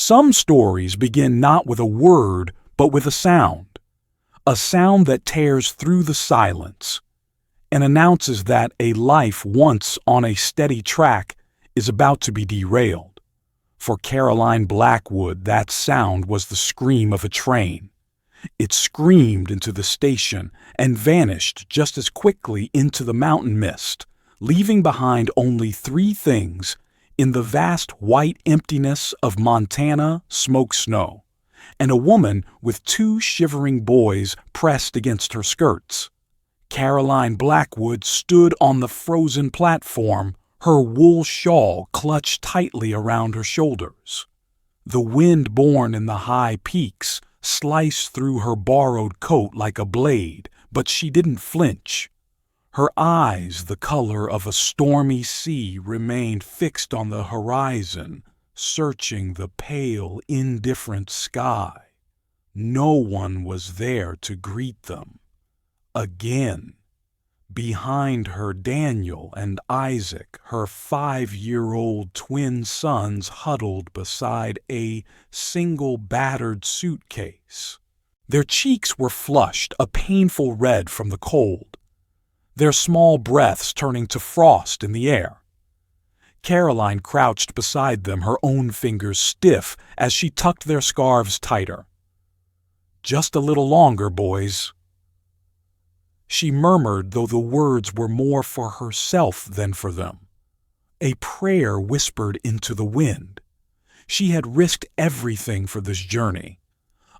Some stories begin not with a word, but with a sound that tears through the silence and announces that a life once on a steady track is about to be derailed. For Caroline Blackwood, that sound was the scream of a train. It screamed into the station and vanished just as quickly into the mountain mist, leaving behind only three things in the vast white emptiness of Montana smoke snow, and a woman with two shivering boys pressed against her skirts. Caroline Blackwood stood on the frozen platform, her wool shawl clutched tightly around her shoulders. The wind born in the high peaks sliced through her borrowed coat like a blade, but she didn't flinch. Her eyes, the color of a stormy sea, remained fixed on the horizon, searching the pale, indifferent sky. No one was there to greet them. Again. Behind her, Daniel and Isaac, her 5-year-old twin sons, huddled beside a single battered suitcase. Their cheeks were flushed, a painful red from the cold, their small breaths turning to frost in the air. Caroline crouched beside them, her own fingers stiff as she tucked their scarves tighter. "Just a little longer, boys," she murmured, though the words were more for herself than for them. A prayer whispered into the wind. She had risked everything for this journey.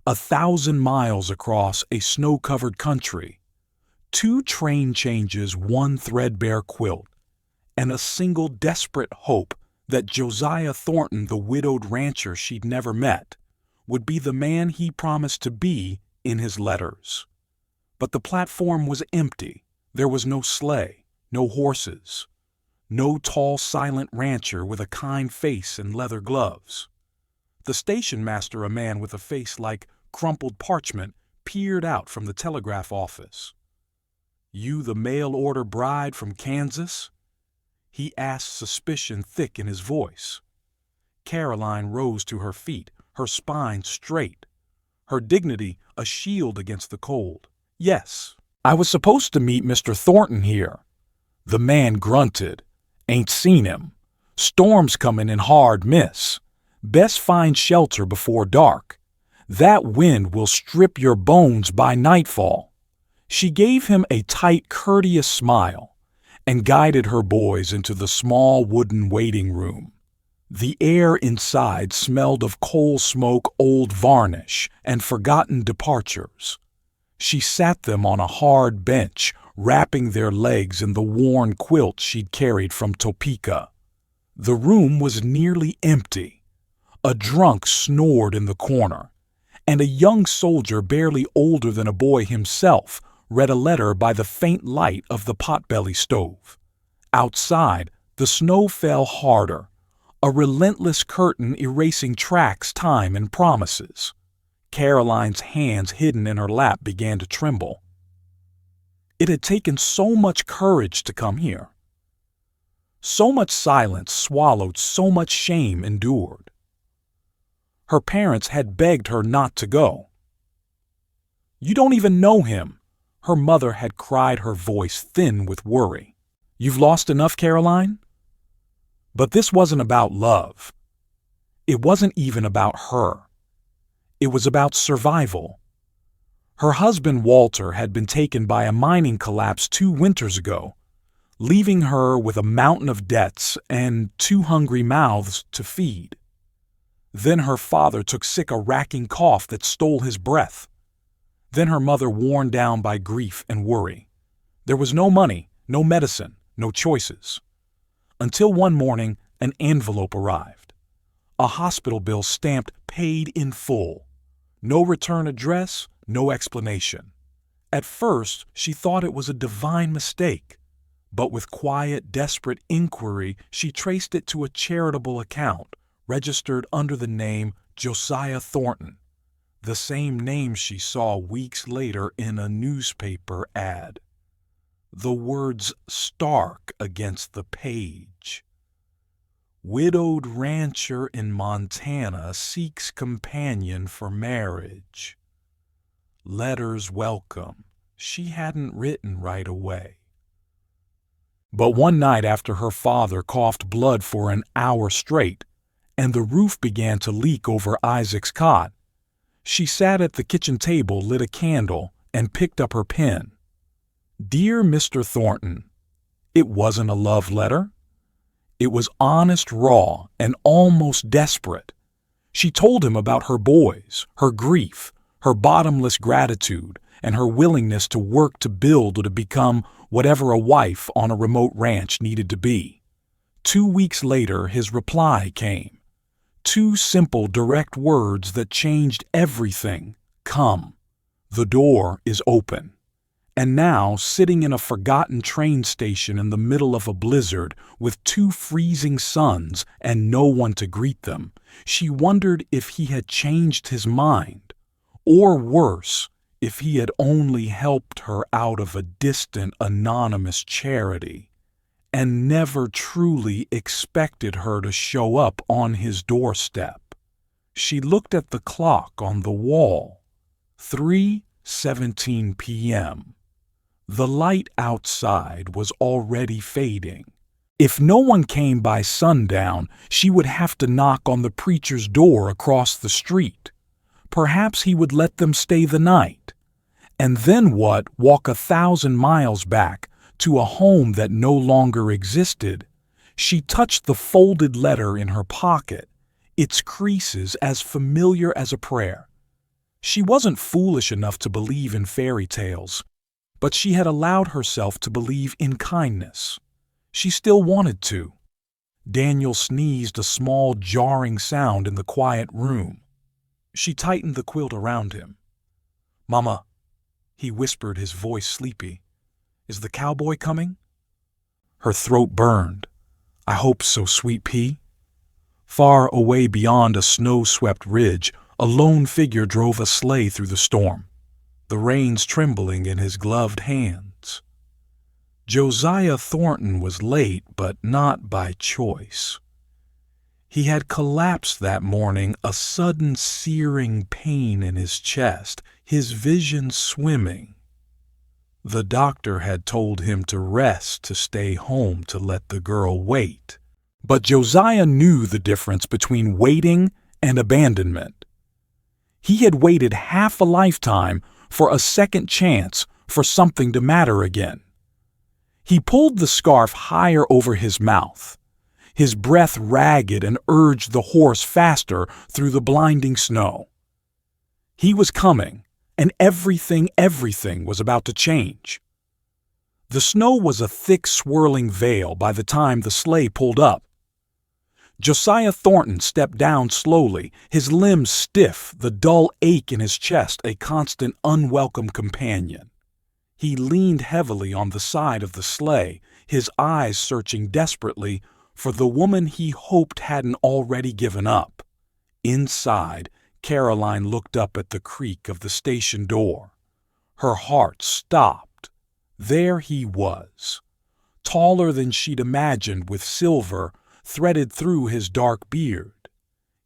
1,000 miles across a snow-covered country, 2 train changes, 1 threadbare quilt, and a single desperate hope that Josiah Thornton, the widowed rancher she'd never met, would be the man he promised to be in his letters. But the platform was empty. There was no sleigh, no horses, no tall, silent rancher with a kind face and leather gloves. The station master, a man with a face like crumpled parchment, peered out from the telegraph office. "You the mail-order bride from Kansas?" he asked, suspicion thick in his voice. Caroline rose to her feet, her spine straight, her dignity a shield against the cold. "Yes, I was supposed to meet Mr. Thornton here." The man grunted. "Ain't seen him. Storm's coming in hard, miss. Best find shelter before dark. That wind will strip your bones by nightfall." She gave him a tight, courteous smile and guided her boys into the small wooden waiting room. The air inside smelled of coal smoke, old varnish, and forgotten departures. She sat them on a hard bench, wrapping their legs in the worn quilt she'd carried from Topeka. The room was nearly empty. A drunk snored in the corner, and a young soldier barely older than a boy himself read a letter by the faint light of the potbelly stove. Outside, the snow fell harder, a relentless curtain erasing tracks, time, and promises. Caroline's hands hidden in her lap began to tremble. It had taken so much courage to come here. So much silence swallowed, so much shame endured. Her parents had begged her not to go. "You don't even know him," her mother had cried, her voice thin with worry. "You've lost enough, Caroline?" But this wasn't about love. It wasn't even about her. It was about survival. Her husband, Walter, had been taken by a mining collapse 2 winters ago, leaving her with a mountain of debts and 2 hungry mouths to feed. Then her father took sick, a racking cough that stole his breath. Then her mother, worn down by grief and worry. There was no money, no medicine, no choices. Until one morning, an envelope arrived. A hospital bill stamped "paid in full." No return address, no explanation. At first, she thought it was a divine mistake, but with quiet, desperate inquiry, she traced it to a charitable account registered under the name Josiah Thornton, the same name she saw weeks later in a newspaper ad. The words stark against the page. Widowed rancher in Montana seeks companion for marriage. Letters welcome. She hadn't written right away. But one night after her father coughed blood for an hour straight, and the roof began to leak over Isaac's cot, she sat at the kitchen table, lit a candle, and picked up her pen. Dear Mr. Thornton, it wasn't a love letter. It was honest, raw, and almost desperate. She told him about her boys, her grief, her bottomless gratitude, and her willingness to work to build or to become whatever a wife on a remote ranch needed to be. 2 weeks later, his reply came. 2 simple, direct words that changed everything. Come. The door is open. And now, sitting in a forgotten train station in the middle of a blizzard with 2 freezing suns and no one to greet them, she wondered if he had changed his mind, or worse, if he had only helped her out of a distant, anonymous charity, and never truly expected her to show up on his doorstep. She looked at the clock on the wall. 3:17 p.m. The light outside was already fading. If no one came by sundown, she would have to knock on the preacher's door across the street. Perhaps he would let them stay the night. And then what? Walk 1,000 miles back to a home that no longer existed. She touched the folded letter in her pocket, its creases as familiar as a prayer. She wasn't foolish enough to believe in fairy tales, but she had allowed herself to believe in kindness. She still wanted to. Daniel sneezed a small, jarring sound in the quiet room. She tightened the quilt around him. "Mama," he whispered, his voice sleepy, "is the cowboy coming?" Her throat burned. "I hope so, sweet pea." Far away beyond a snow-swept ridge, a lone figure drove a sleigh through the storm, the reins trembling in his gloved hands. Josiah Thornton was late, but not by choice. He had collapsed that morning, a sudden searing pain in his chest, his vision swimming. The doctor had told him to rest, to stay home, to let the girl wait. But Josiah knew the difference between waiting and abandonment. He had waited half a lifetime for a second chance for something to matter again. He pulled the scarf higher over his mouth, his breath ragged, and urged the horse faster through the blinding snow. He was coming, and everything was about to change. The snow was a thick, swirling veil by the time the sleigh pulled up. Josiah Thornton stepped down slowly, his limbs stiff, the dull ache in his chest a constant, unwelcome companion. He leaned heavily on the side of the sleigh, his eyes searching desperately for the woman he hoped hadn't already given up. Inside, Caroline looked up at the creak of the station door. Her heart stopped. There he was, taller than she'd imagined, with silver threaded through his dark beard.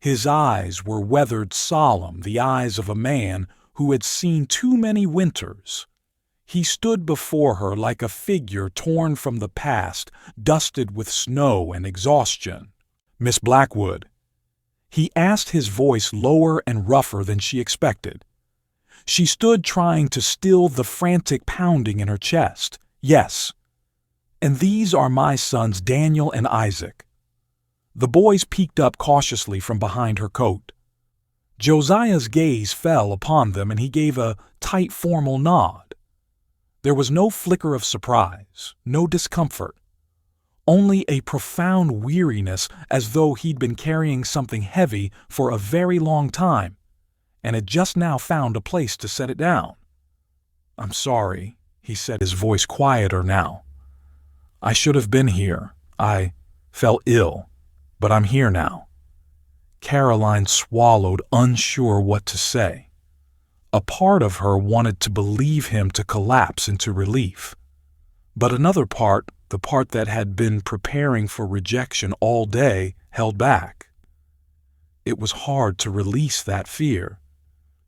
His eyes were weathered, solemn, the eyes of a man who had seen too many winters. He stood before her like a figure torn from the past, dusted with snow and exhaustion. "Miss Blackwood," he asked, his voice lower and rougher than she expected. She stood trying to still the frantic pounding in her chest. "Yes. And these are my sons, Daniel and Isaac." The boys peeked up cautiously from behind her coat. Josiah's gaze fell upon them, and he gave a tight, formal nod. There was no flicker of surprise, no discomfort, only a profound weariness, as though he'd been carrying something heavy for a very long time, and had just now found a place to set it down. "I'm sorry," he said, his voice quieter now. "I should have been here. I fell ill. But I'm here now." Caroline swallowed, unsure what to say. A part of her wanted to believe him to collapse into relief. But another part, the part that had been preparing for rejection all day, held back. It was hard to release that fear.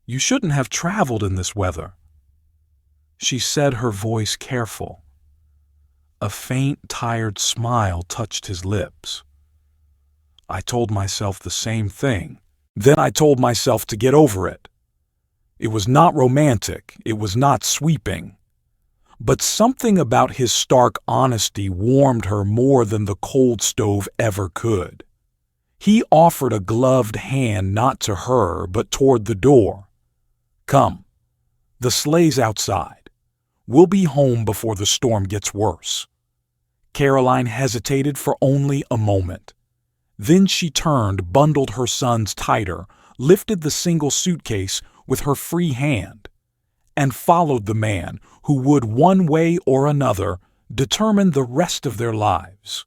You shouldn't have traveled in this weather. She said, her voice careful. A faint, tired smile touched his lips. I told myself the same thing. Then I told myself to get over it. It was not romantic, it was not sweeping. But something about his stark honesty warmed her more than the cold stove ever could. He offered a gloved hand not to her, but toward the door. Come, the sleigh's outside. We'll be home before the storm gets worse. Caroline hesitated for only a moment. Then she turned, bundled her sons tighter, lifted the single suitcase with her free hand, and followed the man who would, one way or another, determine the rest of their lives.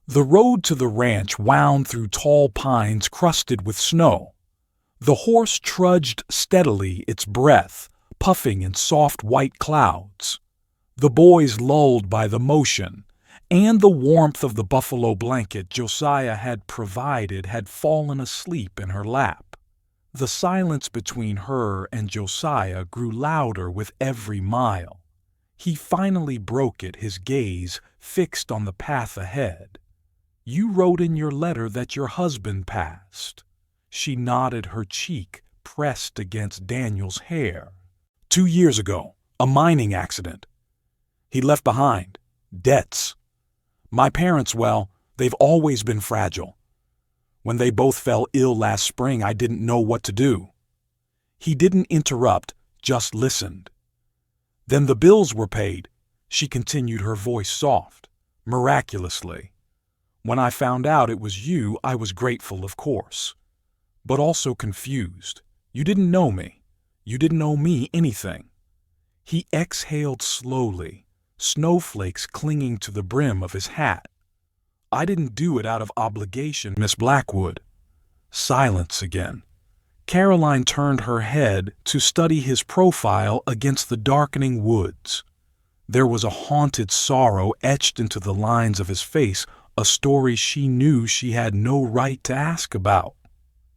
The road to the ranch wound through tall pines crusted with snow. The horse trudged steadily, its breath puffing in soft white clouds. The boys, lulled by the motion and the warmth of the buffalo blanket Josiah had provided, had fallen asleep in her lap. The silence between her and Josiah grew louder with every mile. He finally broke it, his gaze fixed on the path ahead. You wrote in your letter that your husband passed. She nodded, her cheek pressed against Daniel's hair. 2 years ago, a mining accident. He left behind debts. My parents, well, they've always been fragile. When they both fell ill last spring, I didn't know what to do. He didn't interrupt, just listened. Then the bills were paid, she continued, her voice soft, miraculously. When I found out it was you, I was grateful, of course, but also confused. You didn't know me. You didn't owe me anything. He exhaled slowly, snowflakes clinging to the brim of his hat. I didn't do it out of obligation, Miss Blackwood. Silence again. Caroline turned her head to study his profile against the darkening woods. There was a haunted sorrow etched into the lines of his face, a story she knew she had no right to ask about.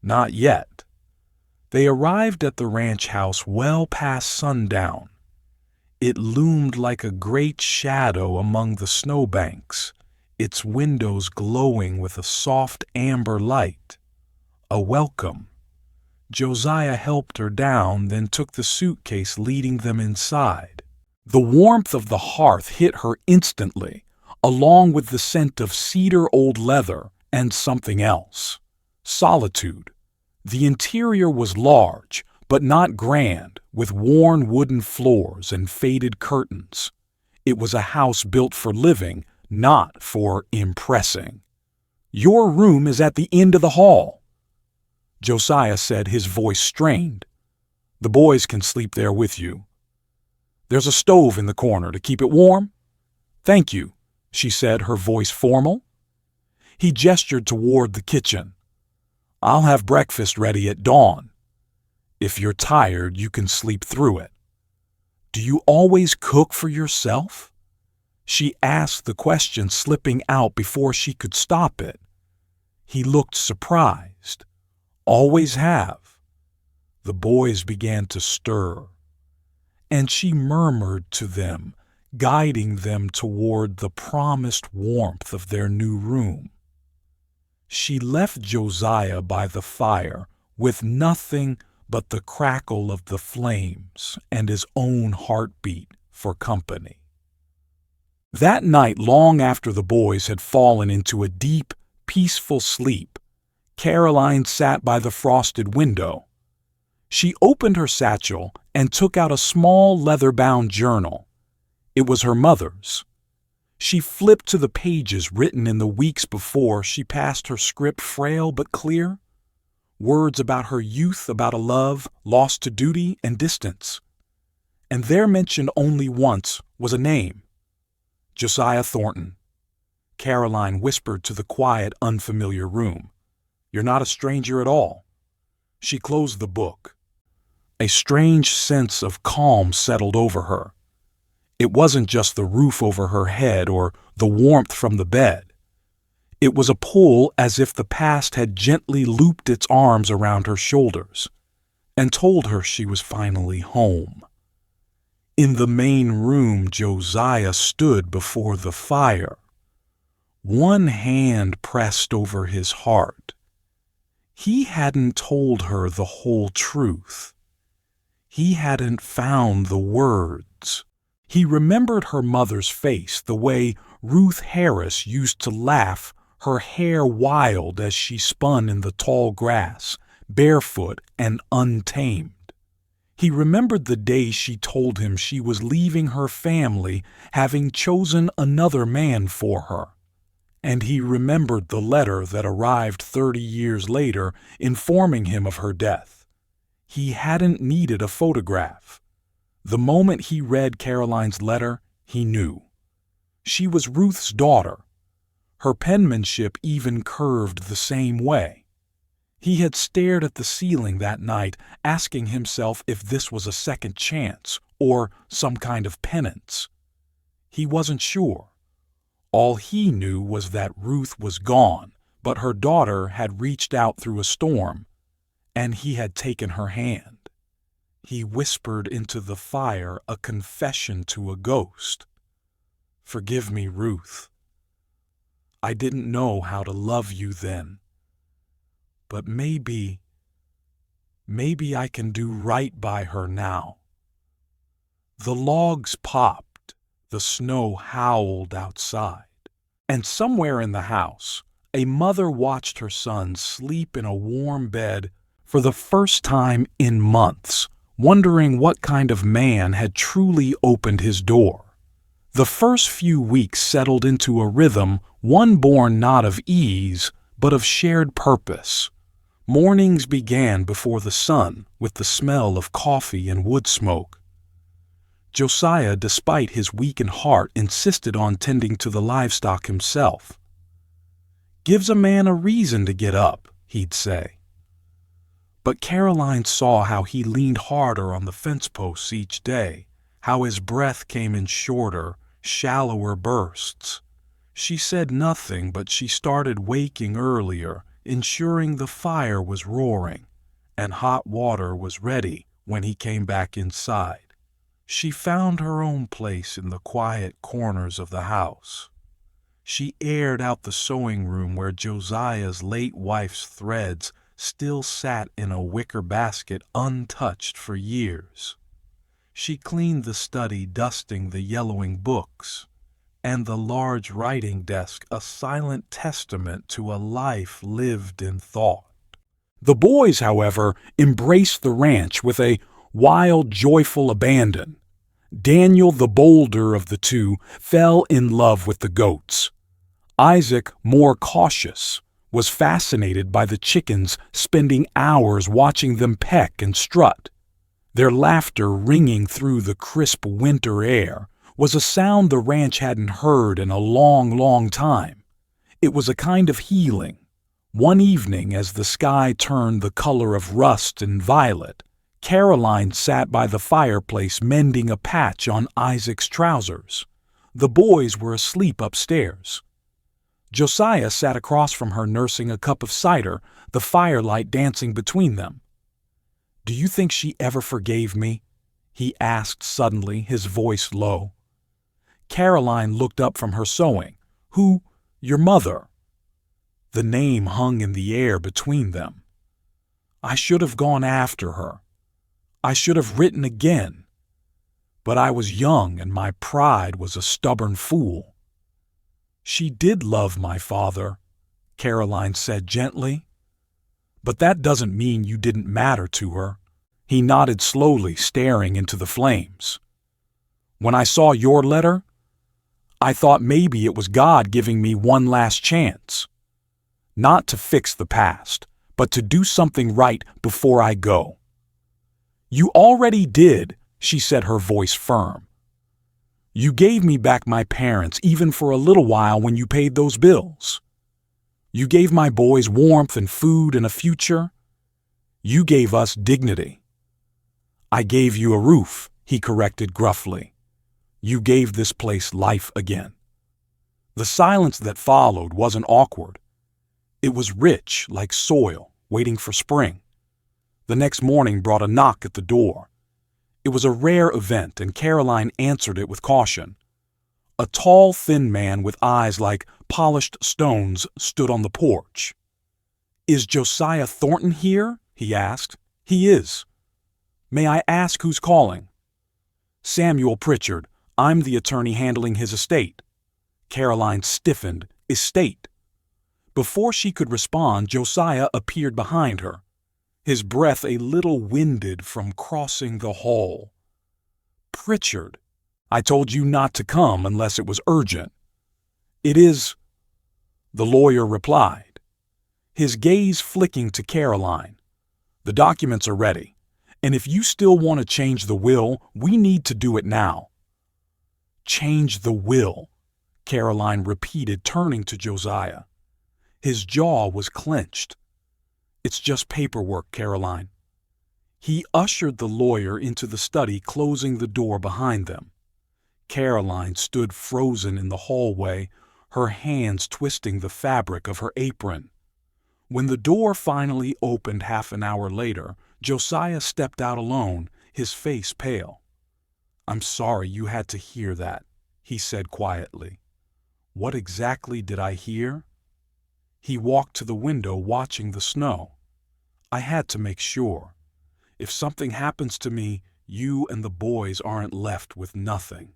Not yet. They arrived at the ranch house well past sundown. It loomed like a great shadow among the snowbanks, its windows glowing with a soft amber light. A welcome. Josiah helped her down, then took the suitcase, leading them inside. The warmth of the hearth hit her instantly, along with the scent of cedar, old leather, and something else. Solitude. The interior was large, but not grand, with worn wooden floors and faded curtains. It was a house built for living, not for impressing. Your room is at the end of the hall, Josiah said, his voice strained. The boys can sleep there with you. There's a stove in the corner to keep it warm. Thank you, she said, her voice formal. He gestured toward the kitchen. I'll have breakfast ready at dawn. If you're tired, you can sleep through it. Do you always cook for yourself? She asked, the question slipping out before she could stop it. He looked surprised. Always have. The boys began to stir, and she murmured to them, guiding them toward the promised warmth of their new room. She left Josiah by the fire with nothing but the crackle of the flames and his own heartbeat for company. That night, long after the boys had fallen into a deep, peaceful sleep, Caroline sat by the frosted window. She opened her satchel and took out a small leather-bound journal. It was her mother's. She flipped to the pages written in the weeks before. She passed her script, frail but clear. Words about her youth, about a love lost to duty and distance. And there, mentioned only once, was a name. Josiah Thornton. Caroline whispered to the quiet, unfamiliar room. You're not a stranger at all. She closed the book. A strange sense of calm settled over her. It wasn't just the roof over her head or the warmth from the bed. It was a pull as if the past had gently looped its arms around her shoulders and told her she was finally home. In the main room, Josiah stood before the fire, one hand pressed over his heart. He hadn't told her the whole truth. He hadn't found the words. He remembered her mother's face, the way Ruth Harris used to laugh, her hair wild as she spun in the tall grass, barefoot and untamed. He remembered the day she told him she was leaving her family, having chosen another man for her. And he remembered the letter that arrived 30 years later informing him of her death. He hadn't needed a photograph. The moment he read Caroline's letter, he knew. She was Ruth's daughter. Her penmanship even curved the same way. He had stared at the ceiling that night, asking himself if this was a second chance or some kind of penance. He wasn't sure. All he knew was that Ruth was gone, but her daughter had reached out through a storm, and he had taken her hand. He whispered into the fire a confession to a ghost. "Forgive me, Ruth. I didn't know how to love you then. But maybe I can do right by her now." The logs popped, the snow howled outside, and somewhere in the house, a mother watched her son sleep in a warm bed for the first time in months, wondering what kind of man had truly opened his door. The first few weeks settled into a rhythm, one born not of ease, but of shared purpose. Mornings began before the sun with the smell of coffee and wood smoke. Josiah, despite his weakened heart, insisted on tending to the livestock himself. "Gives a man a reason to get up," he'd say. But Caroline saw how he leaned harder on the fence posts each day, how his breath came in shorter, shallower bursts. She said nothing, but she started waking earlier, ensuring the fire was roaring and hot water was ready when he came back inside. She found her own place in the quiet corners of the house. She aired out the sewing room where Josiah's late wife's threads still sat in a wicker basket untouched for years. She cleaned the study, dusting the yellowing books, and the large writing desk a silent testament to a life lived in thought. The boys, however, embraced the ranch with a wild, joyful abandon. Daniel, the bolder of the two, fell in love with the goats. Isaac, more cautious, was fascinated by the chickens, spending hours watching them peck and strut. Their laughter ringing through the crisp winter air was a sound the ranch hadn't heard in a long, long time. It was a kind of healing. One evening, as the sky turned the color of rust and violet, Caroline sat by the fireplace mending a patch on Isaac's trousers. The boys were asleep upstairs. Josiah sat across from her nursing a cup of cider, the firelight dancing between them. "Do you think she ever forgave me?" he asked suddenly, his voice low. Caroline looked up from her sewing. "Who? Your mother?" The name hung in the air between them. "I should have gone after her. I should have written again. But I was young and my pride was a stubborn fool." "She did love my father," Caroline said gently. "But that doesn't mean you didn't matter to her." He nodded slowly, staring into the flames. "When I saw your letter, I thought maybe it was God giving me one last chance. Not to fix the past, but to do something right before I go." "You already did," she said, her voice firm. "You gave me back my parents even for a little while when you paid those bills. You gave my boys warmth and food and a future. You gave us dignity." "I gave you a roof," he corrected gruffly. "You gave this place life again." The silence that followed wasn't awkward. It was rich, like soil, waiting for spring. The next morning brought a knock at the door. It was a rare event, and Caroline answered it with caution. A tall, thin man with eyes like polished stones stood on the porch. "Is Josiah Thornton here?" he asked. "He is." "May I ask who's calling?" "Samuel Pritchard. I'm the attorney handling his estate." Caroline stiffened. "Estate?" Before she could respond, Josiah appeared behind her, his breath a little winded from crossing the hall. "Pritchard, I told you not to come unless it was urgent." "It is," the lawyer replied, his gaze flicking to Caroline. "The documents are ready, and if you still want to change the will, we need to do it now." "Change the will," Caroline repeated, turning to Josiah. His jaw was clenched. "It's just paperwork, Caroline." He ushered the lawyer into the study, closing the door behind them. Caroline stood frozen in the hallway, her hands twisting the fabric of her apron. When the door finally opened half an hour later, Josiah stepped out alone, his face pale. "I'm sorry you had to hear that," he said quietly. "What exactly did I hear?" He walked to the window, watching the snow. "I had to make sure. If something happens to me, you and the boys aren't left with nothing."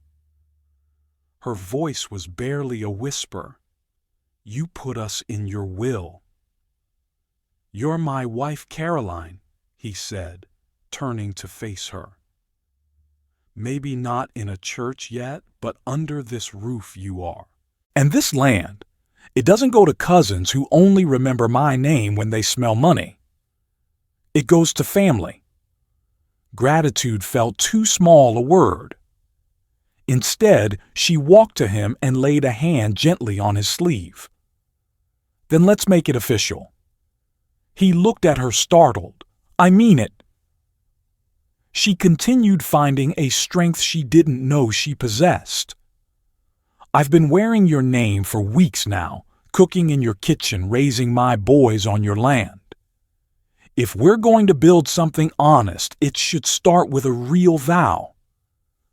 Her voice was barely a whisper. "You put us in your will." "You're my wife, Caroline," he said, turning to face her. "Maybe not in a church yet, but under this roof you are. And this land, it doesn't go to cousins who only remember my name when they smell money. It goes to family." Gratitude felt too small a word. Instead, she walked to him and laid a hand gently on his sleeve. "Then let's make it official." He looked at her startled. "I mean it." She continued, finding a strength she didn't know she possessed. "I've been wearing your name for weeks now, cooking in your kitchen, raising my boys on your land. If we're going to build something honest, it should start with a real vow."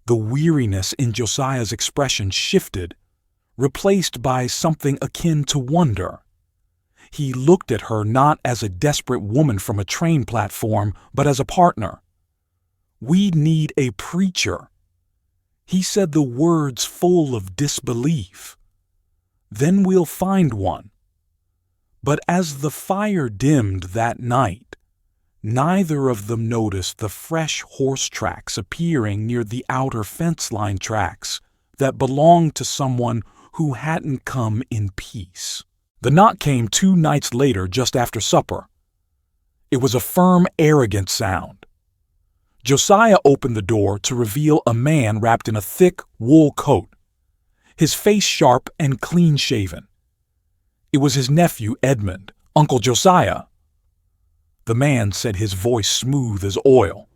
The weariness in Josiah's expression shifted, replaced by something akin to wonder. He looked at her not as a desperate woman from a train platform, but as a partner. "We need a preacher." He said the words full of disbelief. "Then we'll find one." But as the fire dimmed that night, neither of them noticed the fresh horse tracks appearing near the outer fence line tracks that belonged to someone who hadn't come in peace. The knock came 2 nights later, just after supper. It was a firm, arrogant sound. Josiah opened the door to reveal a man wrapped in a thick wool coat, his face sharp and clean-shaven. It was his nephew, Edmund, Uncle Josiah. The man said, his voice smooth as oil.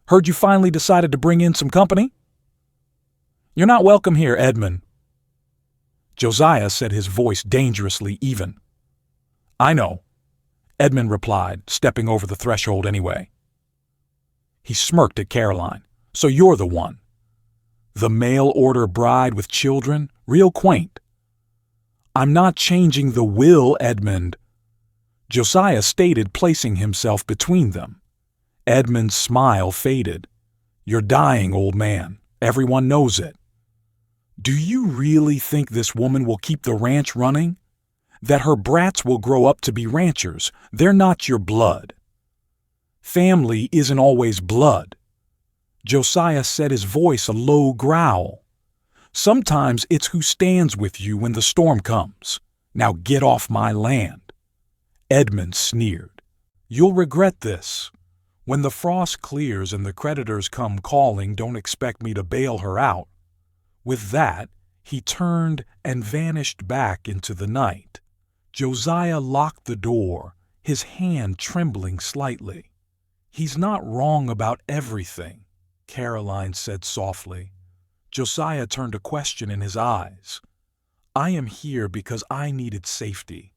"Heard you finally decided to bring in some company?" "You're not welcome here, Edmund." Josiah said, his voice dangerously even. "I know," Edmund replied, stepping over the threshold anyway. He smirked at Caroline. "So you're the one. The mail-order bride with children? Real quaint." "I'm not changing the will, Edmund," Josiah stated, placing himself between them. Edmund's smile faded. "You're dying, old man. Everyone knows it." "Do you really think this woman will keep the ranch running? That her brats will grow up to be ranchers? They're not your blood." "Family isn't always blood." Josiah said, his voice a low growl. "Sometimes it's who stands with you when the storm comes. Now get off my land." Edmund sneered. "You'll regret this. When the frost clears and the creditors come calling, don't expect me to bail her out." With that, he turned and vanished back into the night. Josiah locked the door, his hand trembling slightly. "He's not wrong about everything," Caroline said softly. Josiah turned a question in his eyes. I am here because I needed safety,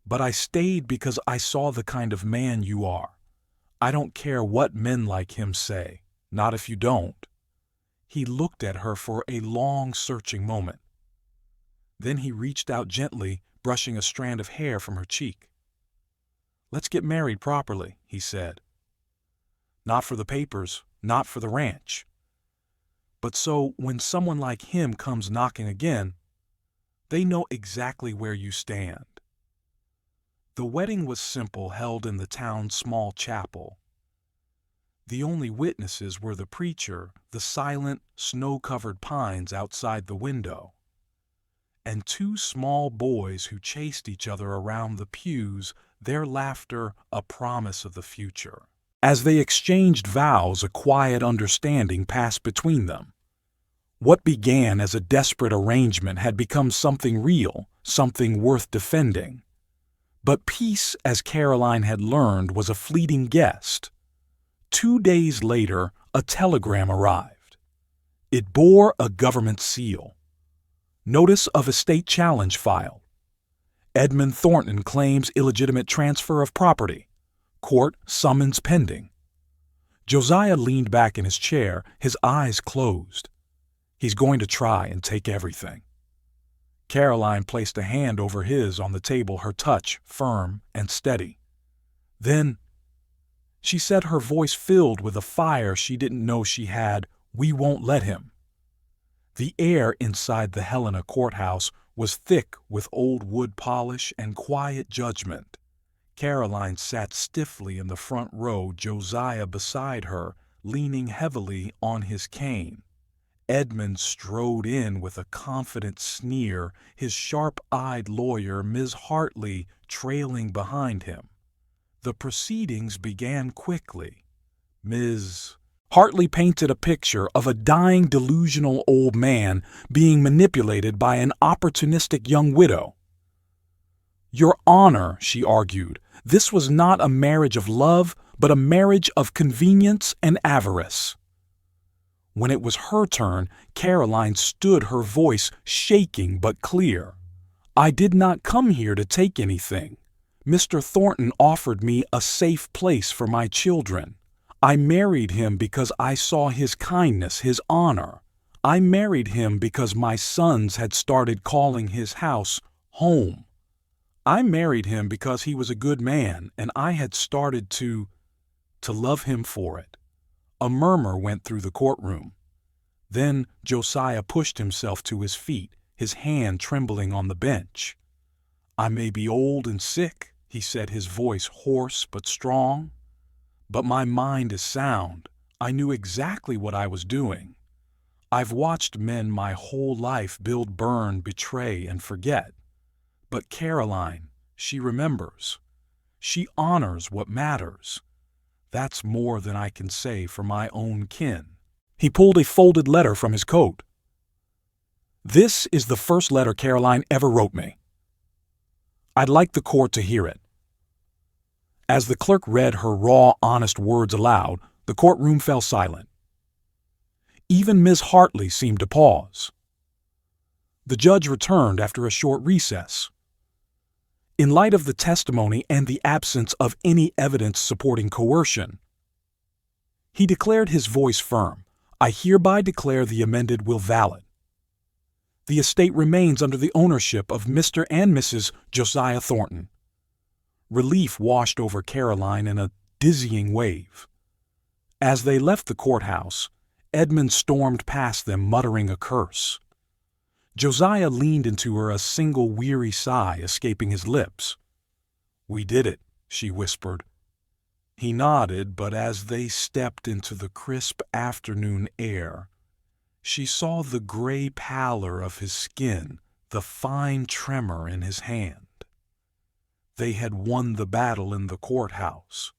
but I stayed because I saw the kind of man you are. I don't care what men like him say, not if you don't." He looked at her for a long, searching moment. Then he reached out gently, brushing a strand of hair from her cheek. "Let's get married properly," he said. "Not for the papers, not for the ranch. But so when someone like him comes knocking again, they know exactly where you stand." The wedding was simple, held in the town's small chapel. The only witnesses were the preacher, the silent, snow-covered pines outside the window, and two small boys who chased each other around the pews, their laughter a promise of the future. As they exchanged vows, a quiet understanding passed between them. What began as a desperate arrangement had become something real, something worth defending. But peace, as Caroline had learned, was a fleeting guest. 2 days later, a telegram arrived. It bore a government seal. Notice of estate challenge filed. Edmund Thornton claims illegitimate transfer of property. Court summons pending. Josiah leaned back in his chair, his eyes closed. He's going to try and take everything. Caroline placed a hand over his on the table, her touch firm and steady. Then, she said, her voice filled with a fire she didn't know she had, "We won't let him." The air inside the Helena courthouse was thick with old wood polish and quiet judgment. Caroline sat stiffly in the front row, Josiah beside her, leaning heavily on his cane. Edmund strode in with a confident sneer, his sharp-eyed lawyer, Ms. Hartley, trailing behind him. The proceedings began quickly. Ms. Hartley painted a picture of a dying, delusional old man being manipulated by an opportunistic young widow. "Your Honor," she argued, "this was not a marriage of love, but a marriage of convenience and avarice." When it was her turn, Caroline stood, her voice shaking but clear. "I did not come here to take anything. Mr. Thornton offered me a safe place for my children. I married him because I saw his kindness, his honor. I married him because my sons had started calling his house home. I married him because he was a good man, and I had started to love him for it." A murmur went through the courtroom. Then Josiah pushed himself to his feet, his hand trembling on the bench. "I may be old and sick," he said, his voice hoarse but strong, "but my mind is sound. I knew exactly what I was doing. I've watched men my whole life build, burn, betray, and forget. But Caroline, she remembers. She honors what matters. That's more than I can say for my own kin." He pulled a folded letter from his coat. "This is the first letter Caroline ever wrote me. I'd like the court to hear it." As the clerk read her raw, honest words aloud, the courtroom fell silent. Even Ms. Hartley seemed to pause. The judge returned after a short recess. In light of the testimony and the absence of any evidence supporting coercion, he declared, his voice firm, "I hereby declare the amended will valid. The estate remains under the ownership of Mr. and Mrs. Josiah Thornton." Relief washed over Caroline in a dizzying wave. As they left the courthouse, Edmund stormed past them, muttering a curse. Josiah leaned into her, a single weary sigh escaping his lips. "We did it," she whispered. He nodded, but as they stepped into the crisp afternoon air, she saw the gray pallor of his skin, the fine tremor in his hand. They had won the battle in the courthouse,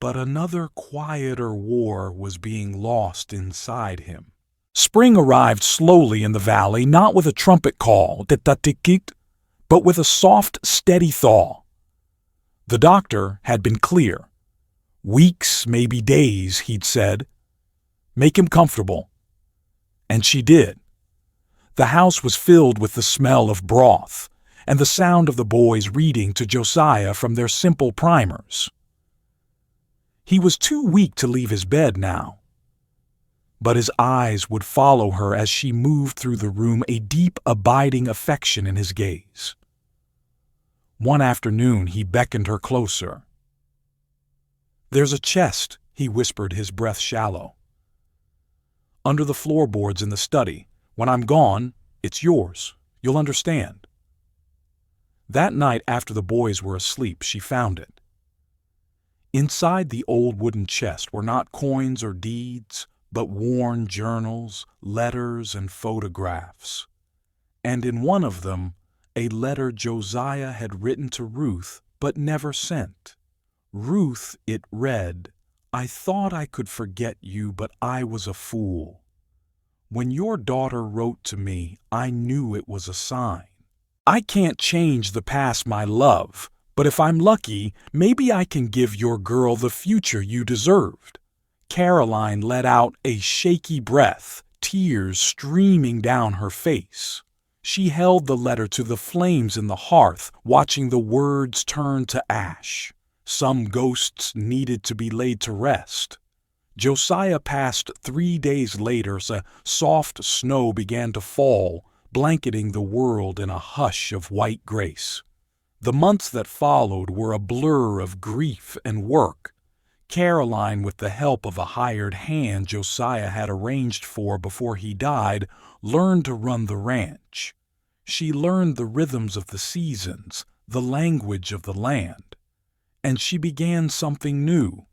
but another quieter war was being lost inside him. Spring arrived slowly in the valley, not with a trumpet call, but with a soft, steady thaw. The doctor had been clear. "Weeks, maybe days," he'd said. "Make him comfortable." And she did. The house was filled with the smell of broth and the sound of the boys reading to Josiah from their simple primers. He was too weak to leave his bed now, but his eyes would follow her as she moved through the room, a deep, abiding affection in his gaze. One afternoon he beckoned her closer. "There's a chest," he whispered, his breath shallow, "under the floorboards in the study. When I'm gone, it's yours. You'll understand." That night, after the boys were asleep, she found it. Inside the old wooden chest were not coins or deeds, but worn journals, letters, and photographs. And in one of them, a letter Josiah had written to Ruth but never sent. Ruth, it read, "I thought I could forget you, but I was a fool. When your daughter wrote to me, I knew it was a sign. I can't change the past, my love, but if I'm lucky, maybe I can give your girl the future you deserved." Caroline let out a shaky breath, tears streaming down her face. She held the letter to the flames in the hearth, watching the words turn to ash. Some ghosts needed to be laid to rest. Josiah passed 3 days later as a soft snow began to fall, blanketing the world in a hush of white grace. The months that followed were a blur of grief and work. Caroline, with the help of a hired hand Josiah had arranged for before he died, learned to run the ranch. She learned the rhythms of the seasons, the language of the land. And she began something new.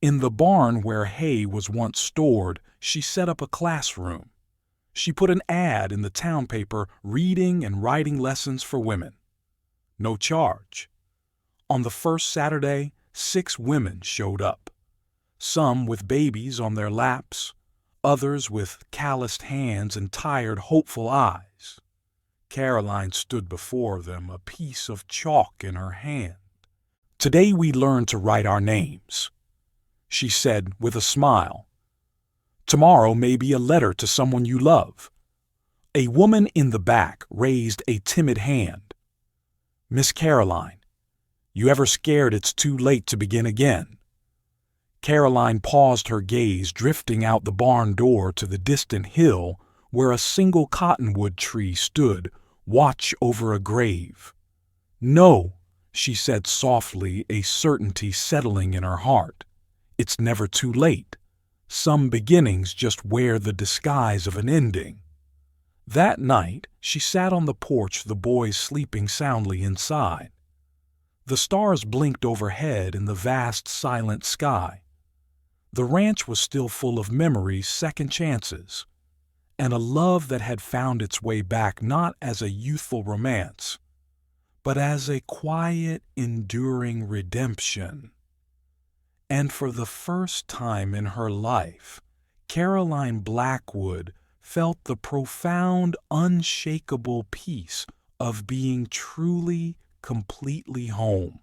In the barn where hay was once stored, she set up a classroom. She put an ad in the town paper, reading and writing lessons for women. No charge. On the first Saturday, 6 women showed up. Some with babies on their laps, others with calloused hands and tired, hopeful eyes. Caroline stood before them, a piece of chalk in her hand. "Today we learn to write our names," she said with a smile. "Tomorrow may be a letter to someone you love." A woman in the back raised a timid hand. "Miss Caroline, you ever scared it's too late to begin again?" Caroline paused, her gaze drifting out the barn door to the distant hill where a single cottonwood tree stood, watch over a grave. "No," she said softly, a certainty settling in her heart. "It's never too late. Some beginnings just wear the disguise of an ending." That night, she sat on the porch, the boys sleeping soundly inside. The stars blinked overhead in the vast, silent sky. The ranch was still full of memories, second chances, and a love that had found its way back not as a youthful romance, but as a quiet, enduring redemption. And for the first time in her life, Caroline Blackwood felt the profound, unshakable peace of being truly, completely home.